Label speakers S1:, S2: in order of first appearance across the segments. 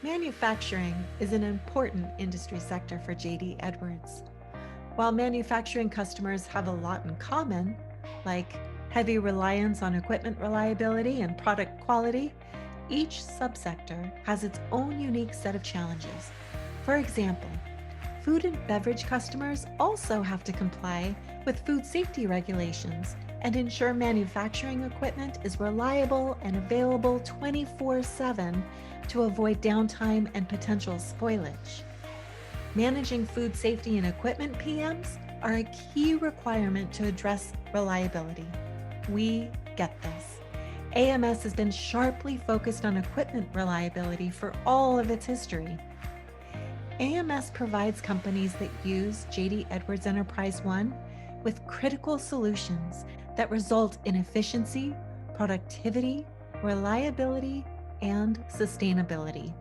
S1: Manufacturing is an important industry sector for JD Edwards. While manufacturing customers have a lot in common, like heavy reliance on equipment reliability and product quality, each subsector has its own unique set of challenges. For example, food and beverage customers also have to comply with food safety regulations and ensure manufacturing equipment is reliable and available 24/7 to avoid downtime and potential spoilage. Managing food safety and equipment PMs are a key requirement to address reliability. We get this. AMS has been sharply focused on equipment reliability for all of its history. AMS provides companies that use JD Edwards EnterpriseOne with critical solutions that result in efficiency, productivity, reliability, and sustainability.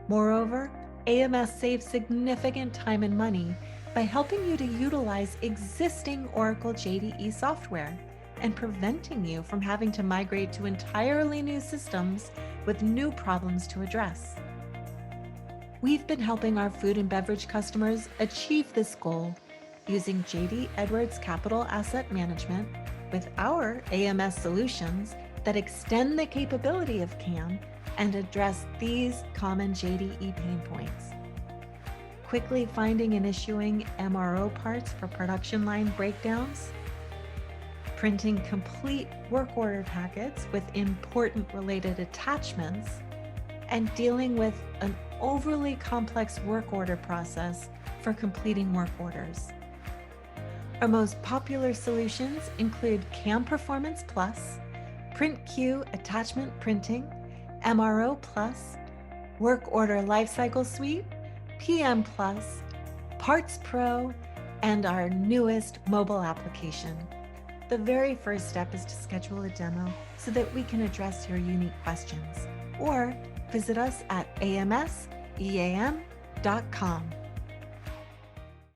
S1: Moreover, AMS saves significant time and money by helping you to utilize existing Oracle JDE software and preventing you from having to migrate to entirely new systems with new problems to address. We've been helping our food and beverage customers achieve this goal using JD Edwards Capital Asset Management with our AMS solutions that extend the capability of CAM and address these common JDE pain points. Quickly finding and issuing MRO parts for production line breakdowns, printing complete work order packets with important related attachments, and dealing with an overly complex work order process for completing work orders. Our most popular solutions include CAM Performance Plus, Print Queue Attachment Printing, MRO Plus, Work Order Lifecycle Suite, PM Plus, Parts Pro, and our newest mobile application. The very first step is to schedule a demo so that we can address your unique questions, or visit us at amseam.com.